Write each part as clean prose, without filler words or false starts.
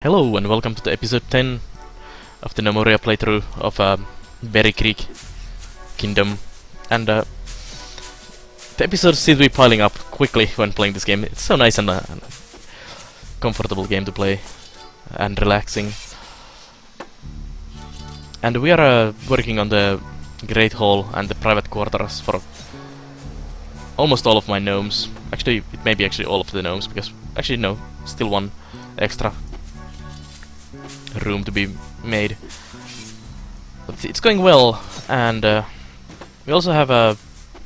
Hello and welcome to the episode 10 of the Gnomoria playthrough of Berrycreek Kingdom. And the episodes seem to be piling up quickly when playing this game. It's so nice and comfortable game to play and relaxing. And we are working on the Great Hall and the private quarters for almost all of my gnomes. Actually, it may be actually all of the gnomes, because actually no, still one extra room to be made. But it's going well, and we also have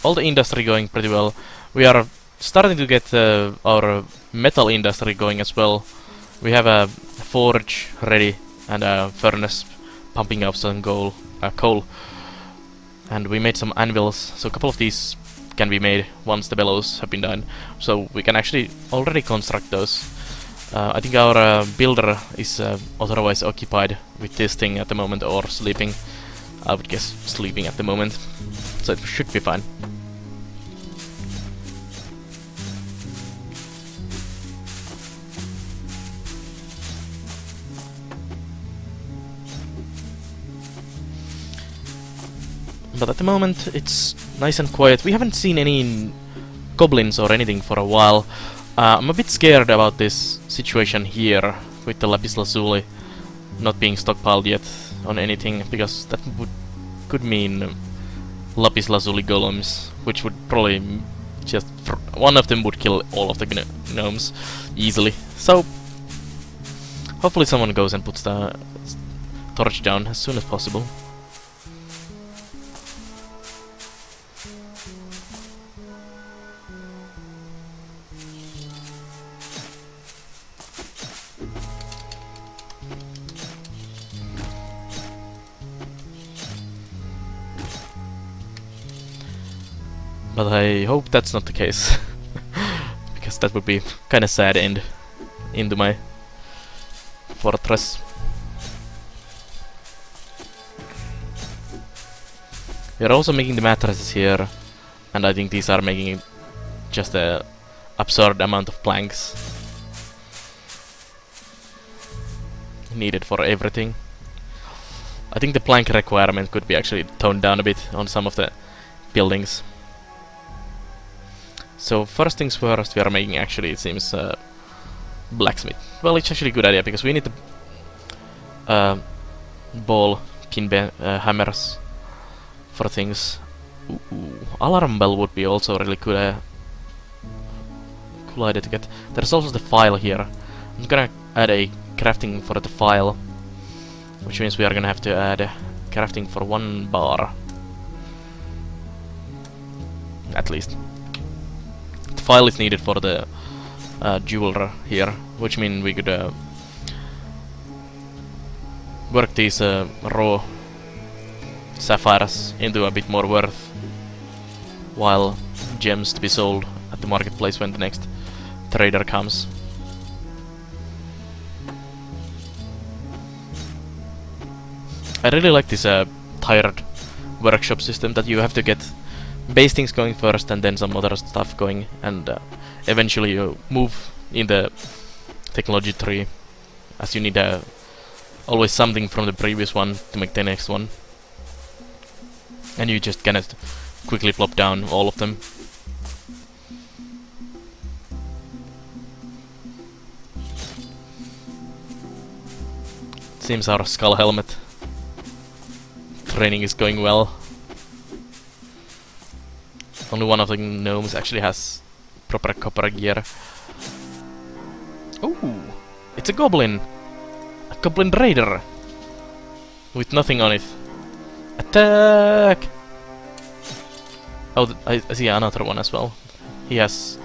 all the industry going pretty well. We are starting to get our metal industry going as well. We have a forge ready and a furnace pumping out some coal, and we made some anvils, so a couple of these can be made once the bellows have been done, so we can actually already construct those. I think our builder is otherwise occupied with this thing at the moment, or sleeping. I would guess sleeping at the moment, so it should be fine. But at the moment it's nice and quiet. We haven't seen any goblins or anything for a while. I'm a bit scared about this situation here with the lapis lazuli not being stockpiled yet on anything, because that could mean lapis lazuli golems, which would probably just one of them would kill all of the gnomes easily. So hopefully someone goes and puts the torch down as soon as possible. But I hope that's not the case, because that would be kinda sad end into my fortress. We are also making the mattresses here, and I think these are making just a absurd amount of planks needed for everything. I think the plank requirement could be actually toned down a bit on some of the buildings. So first things first, we are making, actually it seems, blacksmith. Well, it's actually a good idea, because we need the ball hammers for things. Ooh, alarm bell would be also really good, cool idea to get. There's also the file here. I'm gonna add a crafting for the file, which means we are gonna have to add crafting for 1 bar. At least. File is needed for the jeweler here, which means we could work these raw sapphires into a bit more worth while gems to be sold at the marketplace when the next trader comes. I really like this tired workshop system, that you have to get base things going first and then some other stuff going, and eventually you move in the technology tree, as you need always something from the previous one to make the next one, and you just cannot quickly plop down all of them. It seems our skull helmet training is going well. Only one of the gnomes actually has proper copper gear. Oh, it's a goblin! A goblin raider! With nothing on it. Attack! Oh, I see another one as well. He has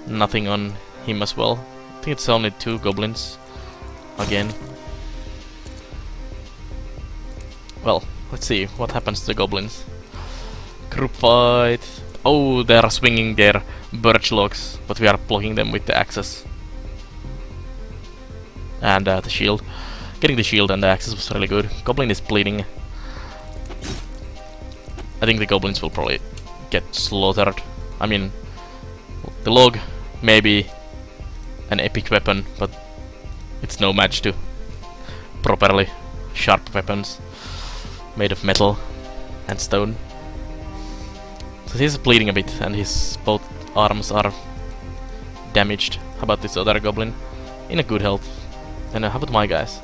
nothing on him as well. I think it's only 2 goblins. Again. Well, let's see what happens to the goblins. Group fight. Oh, they are swinging their birch logs, but we are blocking them with the axes. And the shield. Getting the shield and the axes was really good. Goblin is bleeding. I think the goblins will probably get slaughtered. I mean, the log may be an epic weapon, but It's no match to properly sharp weapons made of metal and stone. So he's bleeding a bit, and his both arms are damaged. How about this other goblin? In a good health. And how about my guys?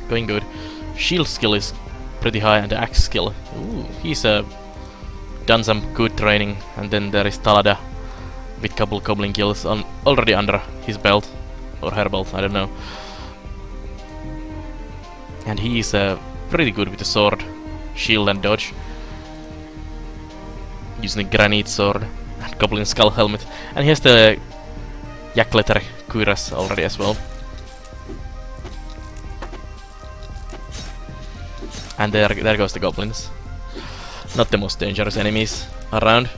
Going good. Shield skill is pretty high, and the axe skill. Ooh, he's done some good training. And then there is Talada with couple goblin kills already under his belt. Or her belt, I don't know. And he is pretty good with the sword, shield and dodge. Using the granite sword and goblin skull helmet. And he has the Jakletter cuirass already as well. And there goes the goblins. Not the most dangerous enemies around.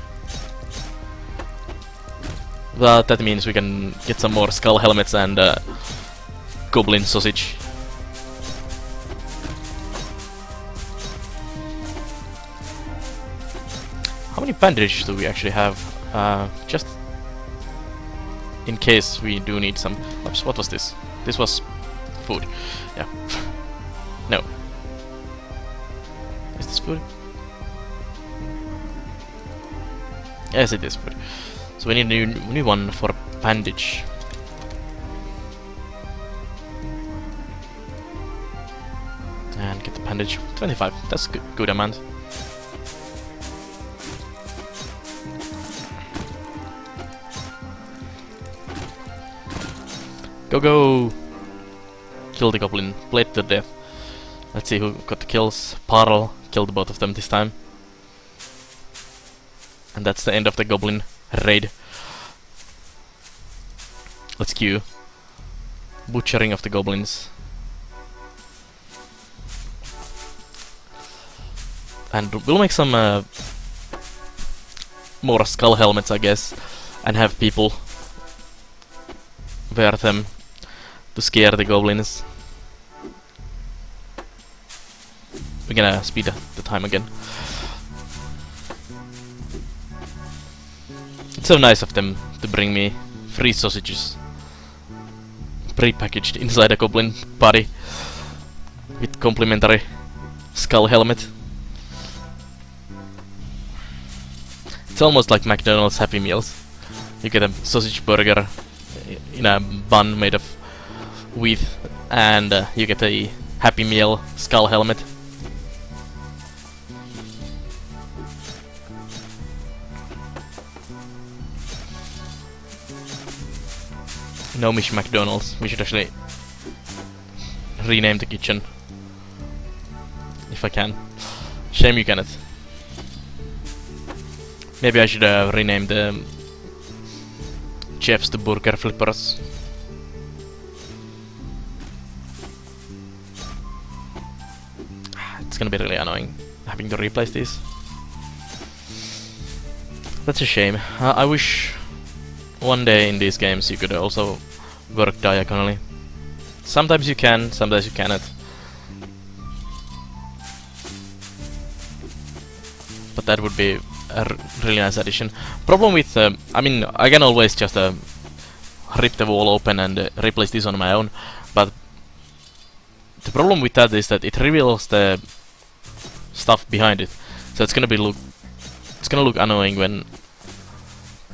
But that means we can get some more skull helmets and goblin sausage. How many bandages do we actually have? Just in case we do need some. Oops, what was this? This was food. Yeah. No. Is this food? Yes, it is food. So we need a new one for bandage. And get the bandage. 25. That's a good amount. Go go! Kill the goblin. Blade to death. Let's see who got the kills. Parl killed both of them this time. And that's the end of the goblin raid. Let's queue. Butchering of the goblins. And we'll make some more skull helmets, I guess, and have people wear them to scare the goblins. We're gonna speed the time again. It's so nice of them to bring me free sausages pre-packaged inside a goblin body with complimentary skull helmet. It's almost like McDonald's Happy Meals. You get a sausage burger in a bun made of wheat, and you get a Happy Meal skull helmet. Gnomish McDonald's. We should actually rename the kitchen. If I can. Shame you cannot. Maybe I should rename the chefs to burger flippers. It's gonna be really annoying having to replace these. That's a shame. I wish one day in these games you could also work diagonally. Sometimes you can, sometimes you cannot. But that would be a really nice addition. Problem with, I mean, I can always just rip the wall open and replace this on my own, but the problem with that is that it reveals the stuff behind it. So it's gonna look annoying when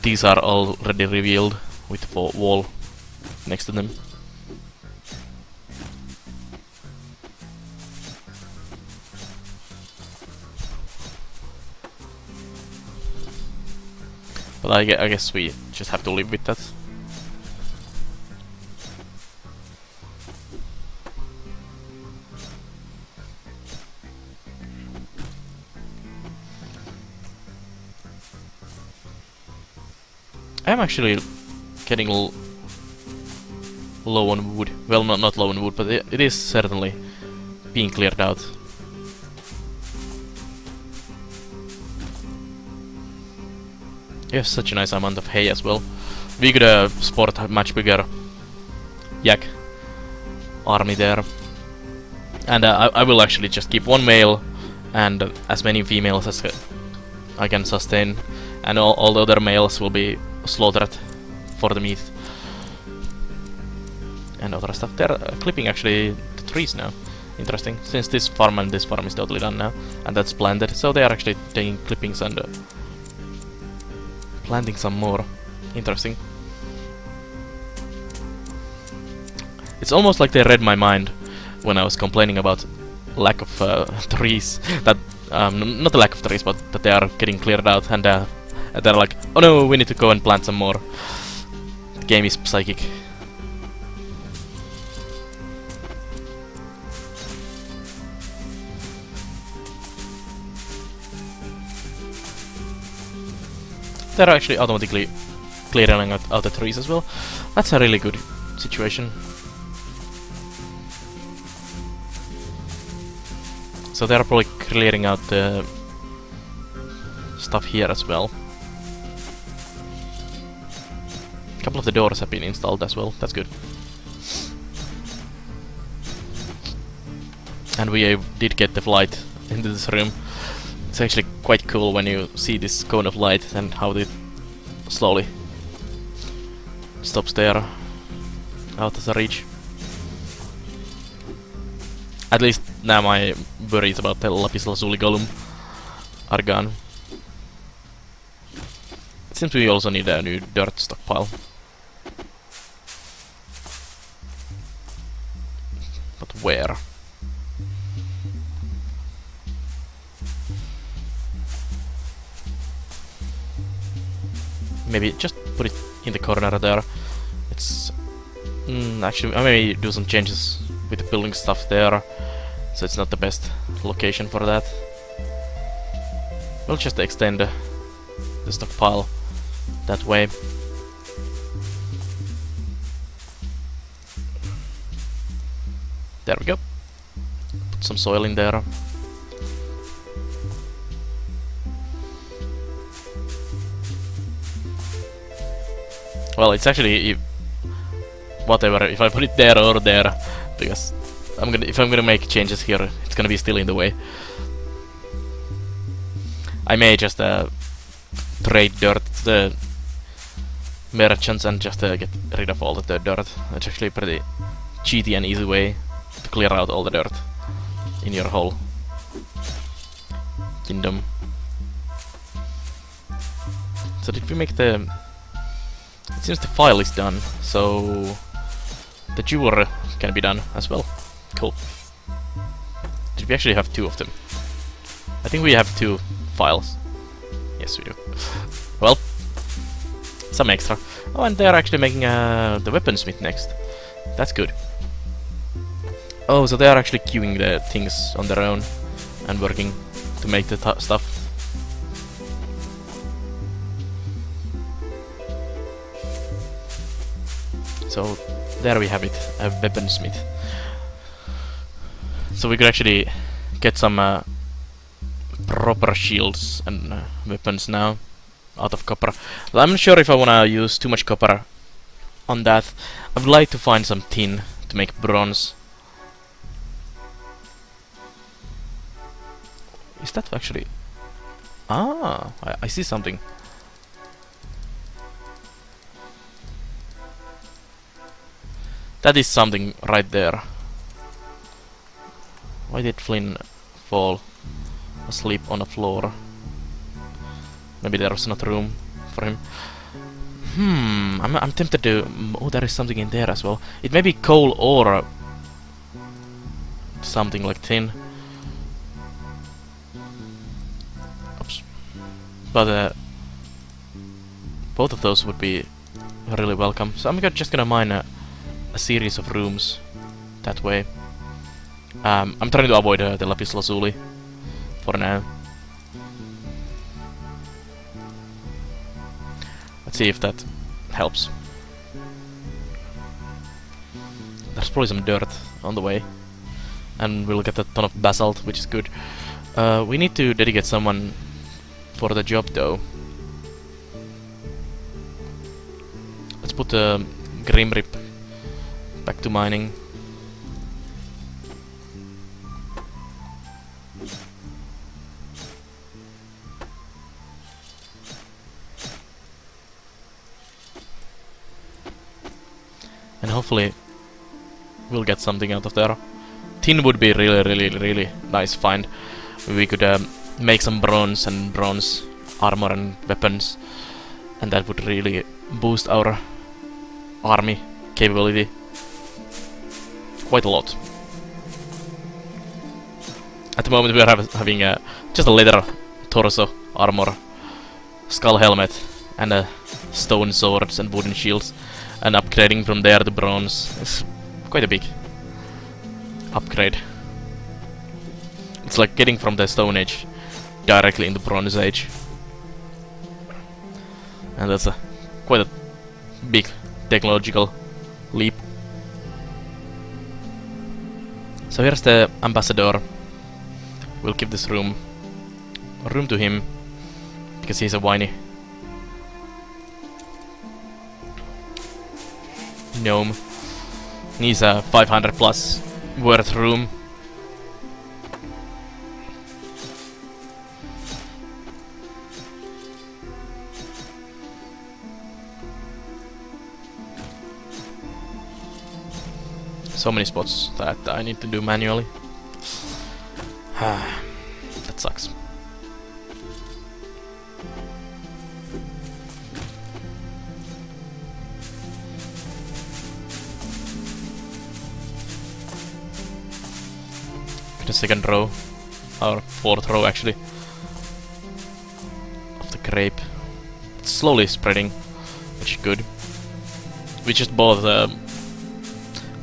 these are already revealed with the wall next to them. But I guess we just have to live with that. I am actually getting low on wood. Well, not low on wood, but it is certainly being cleared out. You have such a nice amount of hay as well. We could sport a much bigger yak army there. And I will actually just keep one male and as many females as I can sustain. And all the other males will be slaughtered for the meat. and other stuff. They're clipping actually the trees now. Interesting, since this farm and this farm is totally done now, and that's planted, so they are actually taking clippings and planting some more. Interesting. It's almost like they read my mind when I was complaining about lack of trees. That not the lack of trees, but that they are getting cleared out, and they're like, oh no, we need to go and plant some more. The game is psychic. They're actually automatically clearing out the trees as well. That's a really good situation. So they're probably clearing out the stuff here as well. A couple of the doors have been installed as well. That's good. And we did get the light into this room. It's actually quite cool when you see this cone of light and how it slowly stops there out of the reach. At least now my worries about the lapis lazuli golem are gone. It seems we also need a new dirt stockpile. But where? Maybe just put it in the corner there. It's actually I may do some changes with the building stuff there, so it's not the best location for that. We'll just extend the stockpile that way. There we go. Put some soil in there. Well, it's actually whatever if I put it there or there, because if I'm gonna make changes here, it's gonna be still in the way. I may just trade dirt to the merchants and just get rid of all the dirt. It's actually a pretty cheaty and easy way to clear out all the dirt in your whole kingdom. So did we make the... It seems the file is done, so the jeweler can be done as well. Cool. Did we actually have two of them? I think we have two files. Yes, we do. Well, some extra. Oh, and they're actually making the weaponsmith next. That's good. Oh, so they are actually queuing the things on their own and working to make the stuff. So there we have it, a weaponsmith. So we could actually get some proper shields and weapons now out of copper. But I'm not sure if I wanna use too much copper on that. I would like to find some tin to make bronze. Is that actually... Ah, I see something. That is something right there. Why did Flynn fall asleep on the floor? Maybe there was not room for him. I'm tempted to... Oh, there is something in there as well. It may be coal or something like tin. Oops. But both of those would be really welcome. So I'm just gonna mine a series of rooms that way. I'm trying to avoid the lapis lazuli for now. Let's see if that helps. There's probably some dirt on the way, and we'll get a ton of basalt, which is good. We need to dedicate someone for the job though. Let's put Grimrip back to mining. And hopefully we'll get something out of there. Tin would be really nice find. We could make some bronze armor and weapons, and that would really boost our army capability quite a lot. At the moment we are having just a leather torso armor, skull helmet, and stone swords and wooden shields, and upgrading from there to bronze is quite a big upgrade. It's like getting from the Stone Age directly into Bronze Age, and that's quite a big technological leap. So here's the ambassador. We'll give this room to him because he's a whiny gnome. Needs a 500 plus worth room. So many spots that I need to do manually. That sucks. The second row, or fourth row actually, of the grape. It's slowly spreading, which is good. We just bought I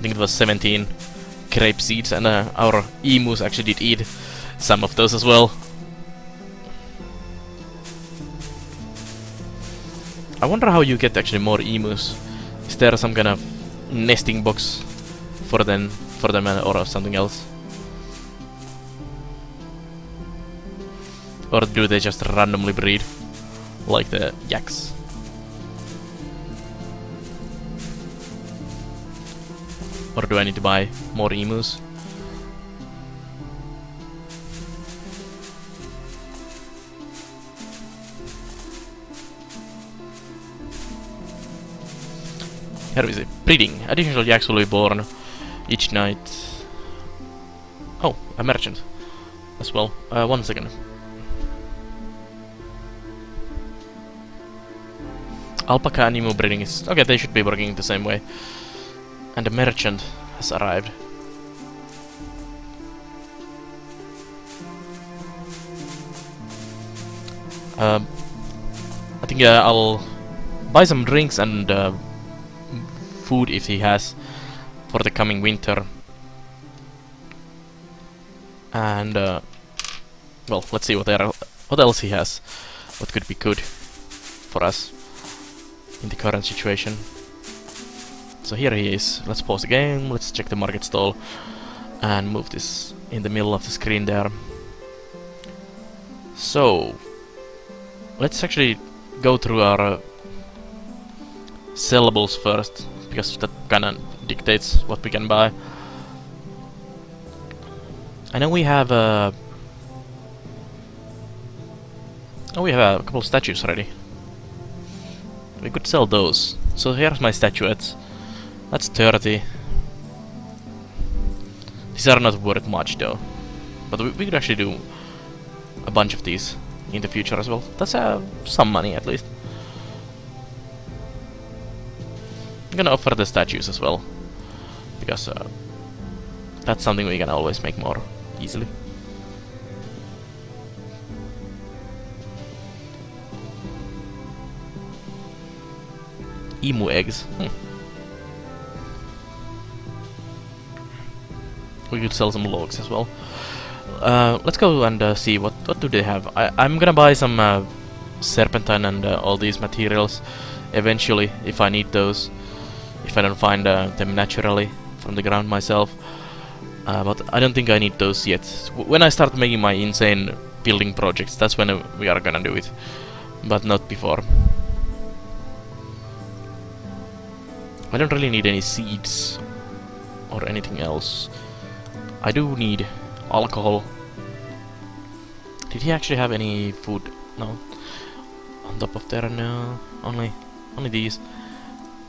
think it was 17 grape seeds, and our emus actually did eat some of those as well. I wonder how you get actually more emus. Is there some kind of nesting box for them or something else? Or do they just randomly breed like the yaks? Or do I need to buy more emus? Here is it. Breeding. Additional yaks will be born each night. Oh, a merchant as well. 1 second. Alpaca and emu breeding is... okay, they should be working the same way. And the merchant has arrived. I think I'll buy some drinks and food if he has for the coming winter. And well, let's see what else he has. What could be good for us in the current situation. So here he is. Let's pause the game, let's check the market stall, and move this in the middle of the screen there. So, let's actually go through our sellables first, because that kinda dictates what we can buy. I know we have a couple of statues already. We could sell those. So here's my statuettes. That's 30. These are not worth much though. But we could actually do a bunch of these in the future as well. That's some money at least. I'm gonna offer the statues as well, because that's something we can always make more easily. Emu eggs. We could sell some logs as well. Let's go and see what do they have. I'm gonna buy some serpentine and all these materials eventually if I need those. If I don't find them naturally from the ground myself. But I don't think I need those yet. When I start making my insane building projects, that's when we are gonna do it. But not before. I don't really need any seeds or anything else. I do need alcohol. Did he actually have any food? No. On top of there, no. Only these.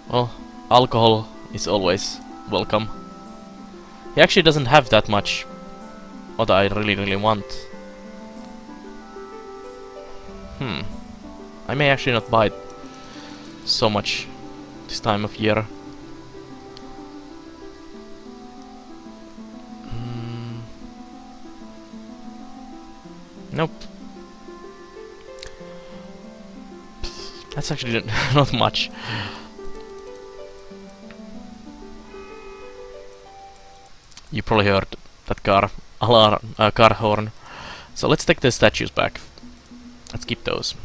Well, alcohol is always welcome. He actually doesn't have that much what I really want. I may actually not buy it so much this time of year. Nope. That's actually not much. You probably heard that car horn. So let's take the statues back. Let's keep those.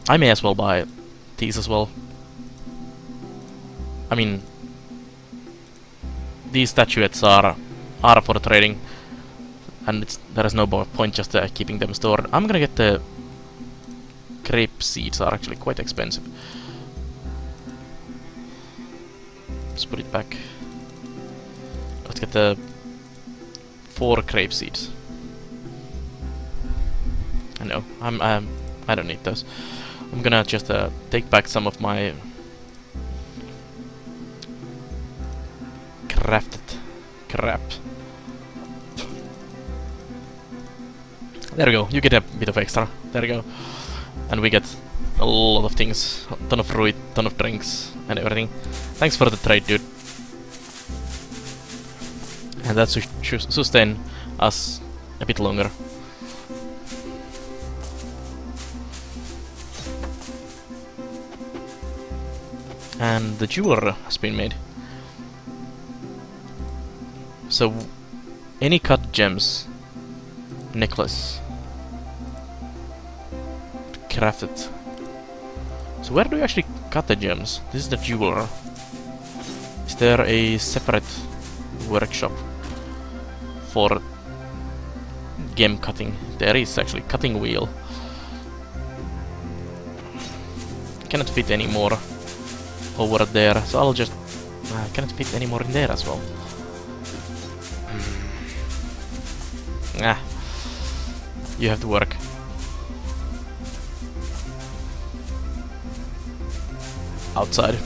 I may as well buy these as well. I mean, these statuettes are for trading, and there is no point just keeping them stored. I'm gonna get the grape seeds. Are actually quite expensive. Let's put it back. Let's get the 4 grape seeds. I know. I don't need those. I'm gonna just take back some of my crafted crap. There we go. You get a bit of extra. There we go. And we get a lot of things. A ton of fruit, ton of drinks, and everything. Thanks for the trade, dude. And that should sustain us a bit longer. And the jeweler has been made. So, any cut gems necklace crafted. So where do you actually cut the gems? This is the jeweler. Is there a separate workshop for gem cutting? There is actually cutting wheel. Cannot fit any more over there, so I'll just cannot fit any more in there as well. You have to work. Outside.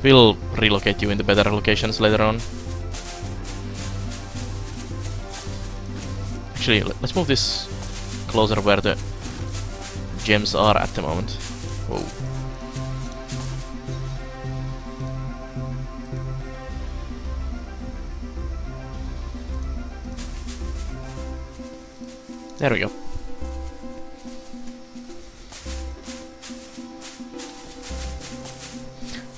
We'll relocate you in the better locations later on. Actually, let's move this closer where the gems are at the moment. Whoa. There we go.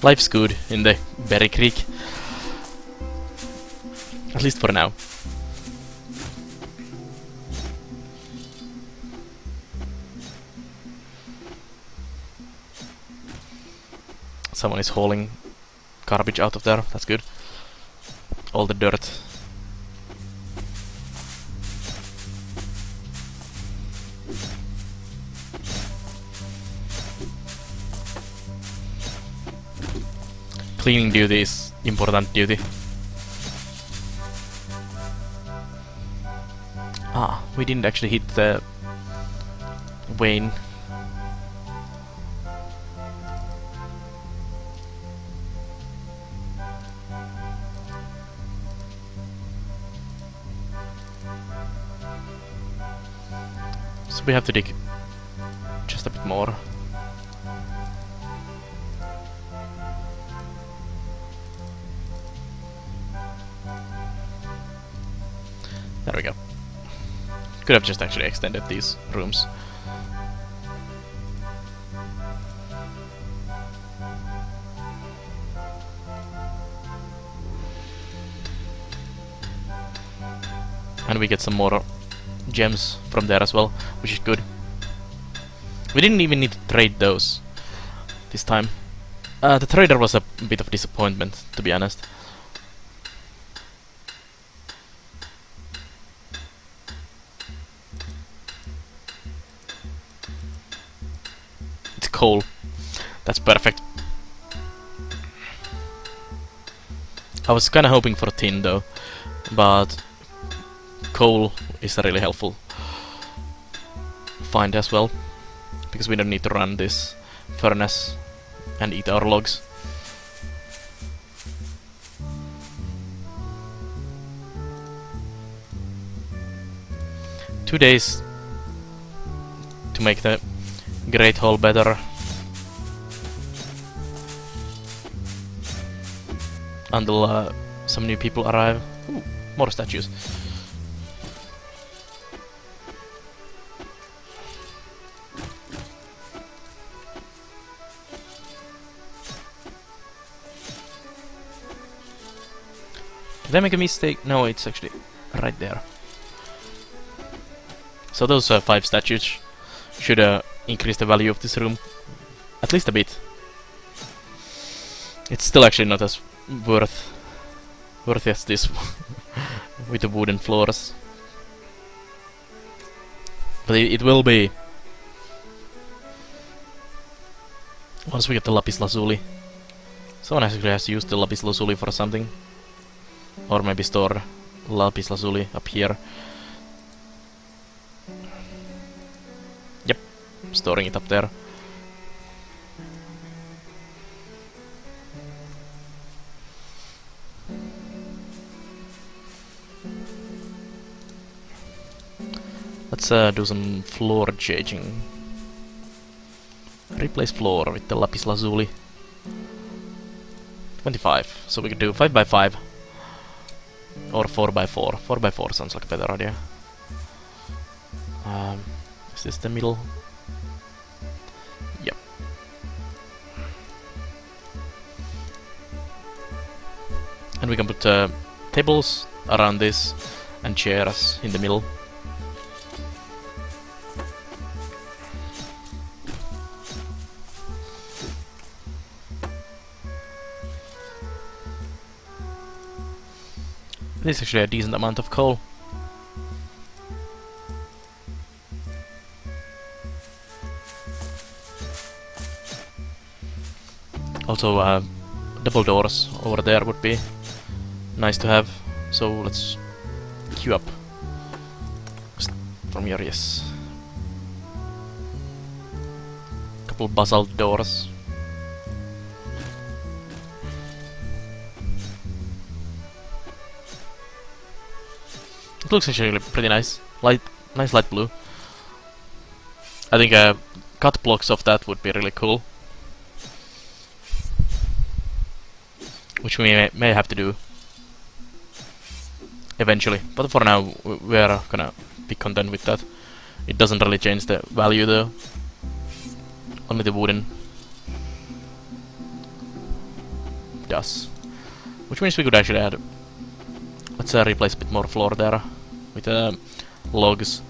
Life's good in the Berrycreek. At least for now. Someone is hauling garbage out of there. That's good. All the dirt. Cleaning duty is important duty. We didn't actually hit the Wayne. So we have to dig just a bit more. There we go. Could have just actually extended these rooms. And we get some more gems from there as well, which is good. We didn't even need to trade those this time. The trader was a bit of disappointment, to be honest. Coal. That's perfect. I was kinda hoping for tin though, but coal is a really helpful find as well. because we don't need to run this furnace and eat our logs. Two days to make the Great Hall better. Until some new people arrive. Ooh, more statues. Did I make a mistake? No, it's actually right there. So those 5 statues should increase the value of this room at least a bit. It's still actually not as worthy as this with the wooden floors, but it will be once we get the lapis lazuli. Someone actually has to use the lapis lazuli for something, or maybe store lapis lazuli up here. Yep, storing it up there. Let's do some floor changing. Replace floor with the lapis lazuli. 25. So we could do 5x5 or 4x4. 4x4 sounds like a better idea. Is this the middle? Yep. And we can put tables around this and chairs in the middle. This is actually a decent amount of coal. Also, double doors over there would be nice to have. So let's queue up. Just from here, yes. Couple basalt doors. It looks actually pretty nice. Nice light blue. I think cut blocks of that would be really cool. Which we may have to do eventually. But for now, we're gonna be content with that. It doesn't really change the value though. Only the wooden does. Which means we could actually add... Let's replace a bit more floor there with logs,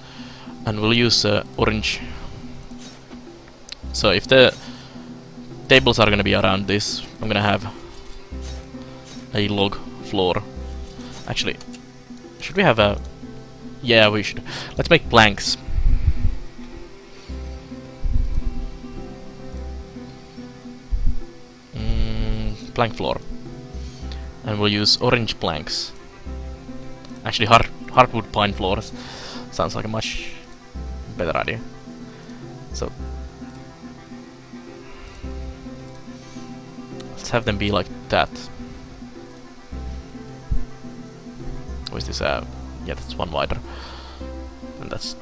and we'll use orange. So if the tables are gonna be around this, I'm gonna have a log floor. Actually, should we have a... Yeah, we should. Let's make planks. Plank floor. And we'll use orange planks. Actually, hardwood pine floors sounds like a much better idea. So let's have them be like that. Or is this yeah, that's one wider, and that's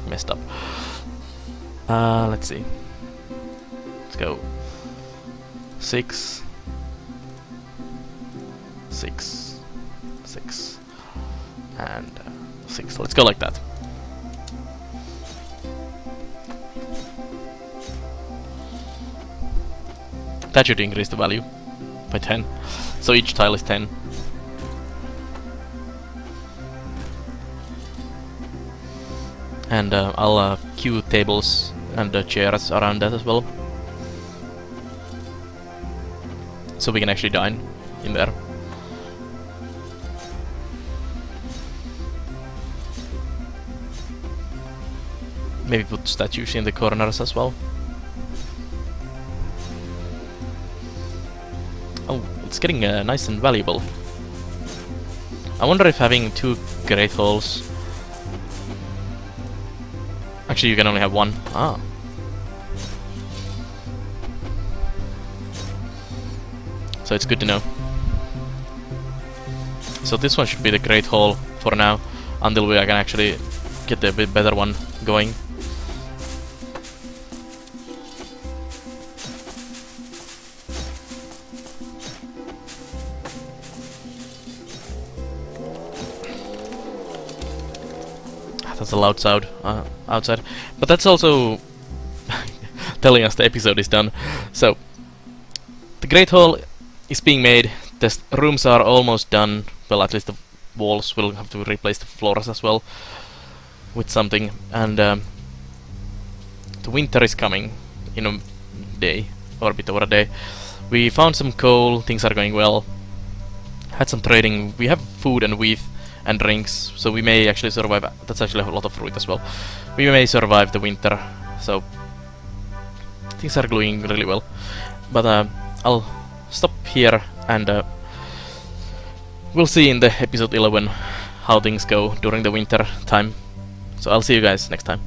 messed up. Let's see. Let's go 6, 6, 6, and 6. Let's go like that. That should increase the value by 10. So each tile is 10. And I'll queue tables and chairs around that as well. So we can actually dine in there. Maybe put statues in the corners as well. Oh, it's getting nice and valuable. I wonder if having 2 great halls... Actually, you can only have one. Ah. So it's good to know. So this one should be the Great Hall for now, until I can actually get a bit better one going. That's a loud sound outside, but that's also telling us the episode is done. So the Great Hall is being made. The rooms are almost done. Well, at least the walls will have to replace the floors as well with something. And the winter is coming in a day, or a bit over a day. We found some coal. Things are going well. Had some trading. We have food and wheat and drinks, so we may actually survive. That's actually a lot of fruit as well. We may survive the winter, so things are going really well. But I'll stop here, and we'll see in the episode 11 how things go during the winter time. So I'll see you guys next time.